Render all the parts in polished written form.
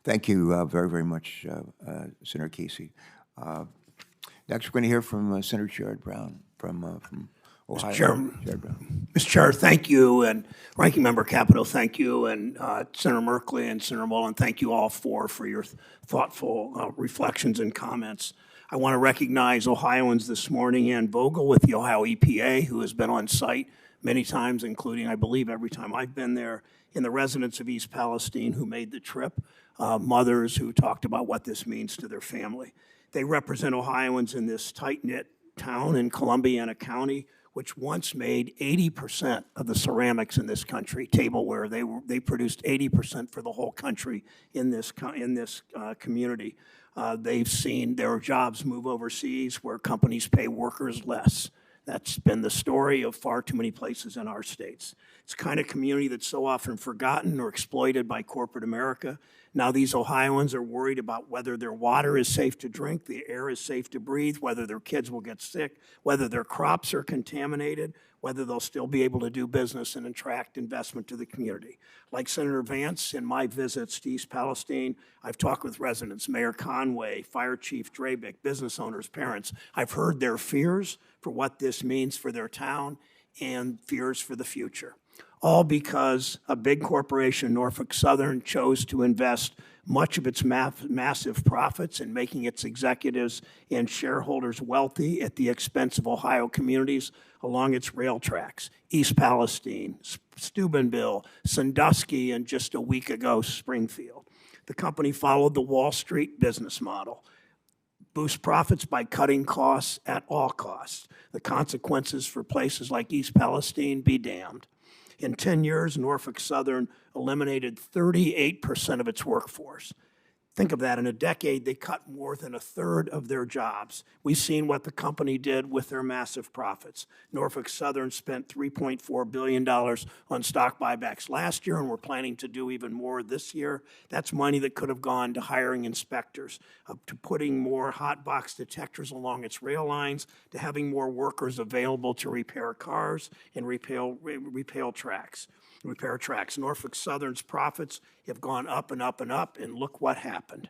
Thank you very, very much, Senator Casey. Next, we're going to hear from Senator Sherrod Brown from Ohio. Sherrod Brown. Mr. Chair, thank you, and Ranking Member Capito, thank you, and Senator Merkley and Senator Mullen, thank you all for your thoughtful reflections and comments. I want to recognize Ohioans this morning, Ann Vogel with the Ohio EPA, who has been on site many times, including, I believe, every time I've been there, and the residents of East Palestine who made the trip, mothers who talked about what this means to their family. They represent Ohioans in this tight-knit town in Columbiana County, which once made 80% of the ceramics in this country, tableware. They produced 80% for the whole country in this community. They've seen their jobs move overseas where companies pay workers less. That's been the story of far too many places in our states. It's the kind of community that's so often forgotten or exploited by corporate America. Now these Ohioans are worried about whether their water is safe to drink, the air is safe to breathe, whether their kids will get sick, whether their crops are contaminated, whether they'll still be able to do business and attract investment to the community. Like Senator Vance, in my visits to East Palestine, I've talked with residents, Mayor Conway, Fire Chief Drabick, business owners, parents. I've heard their fears for what this means for their town and fears for the future. All because a big corporation, Norfolk Southern, chose to invest much of its massive profits in making its executives and shareholders wealthy at the expense of Ohio communities along its rail tracks. East Palestine, Steubenville, Sandusky, and just a week ago, Springfield. The company followed the Wall Street business model. Boost profits by cutting costs at all costs. The consequences for places like East Palestine be damned. In 10 years, Norfolk Southern eliminated 38% of its workforce. Think of that. In a decade, they cut more than a third of their jobs. We've seen what the company did with their massive profits. Norfolk Southern spent $3.4 billion on stock buybacks last year, and we're planning to do even more this year. That's money that could have gone to hiring inspectors, to putting more hot box detectors along its rail lines, to having more workers available to repair cars and repair tracks. Norfolk Southern's profits have gone up and up and up, and look what happened.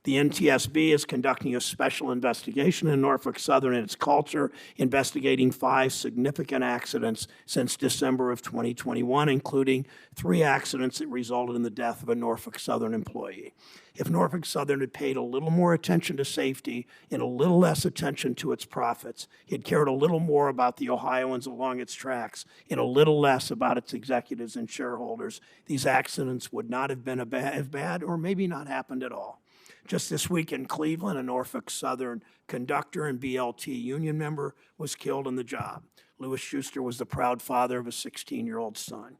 The NTSB is conducting a special investigation in Norfolk Southern and its culture, investigating 5 significant accidents since December of 2021, including 3 accidents that resulted in the death of a Norfolk Southern employee. If Norfolk Southern had paid a little more attention to safety and a little less attention to its profits, it cared a little more about the Ohioans along its tracks and a little less about its executives and shareholders, these accidents would not have been as bad or maybe not happened at all. Just this week in Cleveland, a Norfolk Southern conductor and BLT union member was killed on the job. Lewis Schuster was the proud father of a 16-year-old son.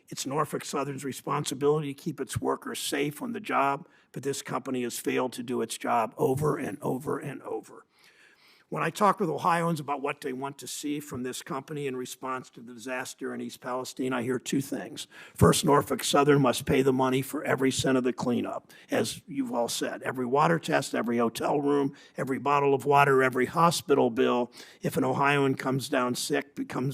It's Norfolk Southern's responsibility to keep its workers safe on the job, but this company has failed to do its job over and over and over. When I talk with Ohioans about what they want to see from this company in response to the disaster in East Palestine, I hear 2 things. First, Norfolk Southern must pay the money for every cent of the cleanup, as you've all said. Every water test, every hotel room, every bottle of water, every hospital bill. If an Ohioan comes down sick, Ohioan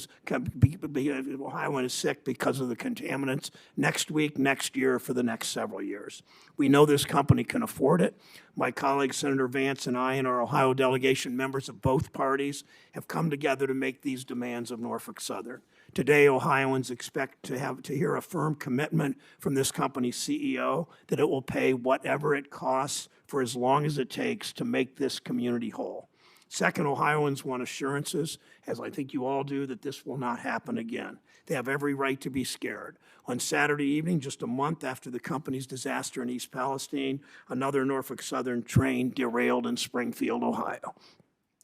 is sick because of the contaminants, next week, next year, for the next several years. We know this company can afford it. My colleague, Senator Vance, and I, and our Ohio delegation members of both parties have come together to make these demands of Norfolk Southern. Today, Ohioans expect to hear a firm commitment from this company's CEO that it will pay whatever it costs for as long as it takes to make this community whole. Second, Ohioans want assurances, as I think you all do, that this will not happen again. They have every right to be scared. On Saturday evening, just a month after the company's disaster in East Palestine, another Norfolk Southern train derailed in Springfield, Ohio.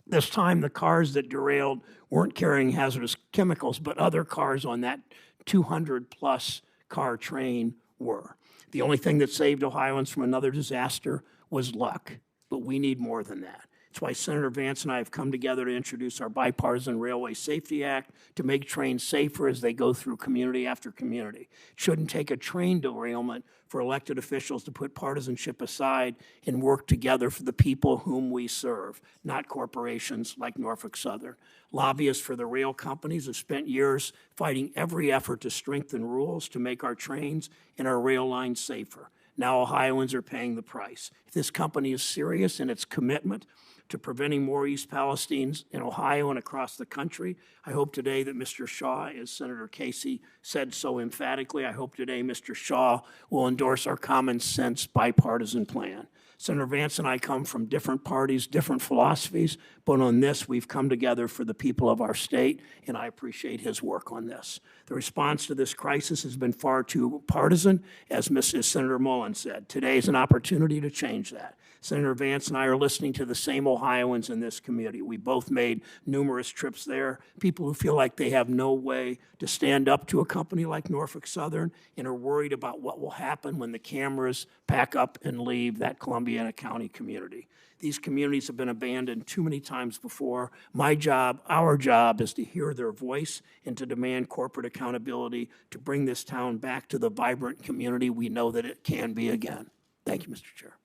This time, the cars that derailed weren't carrying hazardous chemicals, but other cars on that 200-plus car train were. The only thing that saved Ohioans from another disaster was luck, but we need more than that. That's why Senator Vance and I have come together to introduce our Bipartisan Railway Safety Act to make trains safer as they go through community after community. It shouldn't take a train derailment for elected officials to put partisanship aside and work together for the people whom we serve, not corporations like Norfolk Southern. Lobbyists for the rail companies have spent years fighting every effort to strengthen rules to make our trains and our rail lines safer. Now Ohioans are paying the price. If this company is serious in its commitment to preventing more East Palestines in Ohio and across the country, I hope today that Mr. Shaw, as Senator Casey said so emphatically, I hope today Mr. Shaw will endorse our common sense bipartisan plan. Senator Vance and I come from different parties, different philosophies, but on this we've come together for the people of our state, and I appreciate his work on this. The response to this crisis has been far too partisan, as Senator Mullen said. Today is an opportunity to change that. Senator Vance and I are listening to the same Ohioans in this community. We both made numerous trips there, people who feel like they have no way to stand up to a company like Norfolk Southern and are worried about what will happen when the cameras pack up and leave that Columbiana County community. These communities have been abandoned too many times before. My job, our job, is to hear their voice and to demand corporate accountability to bring this town back to the vibrant community we know that it can be again. Thank you, Mr. Chair.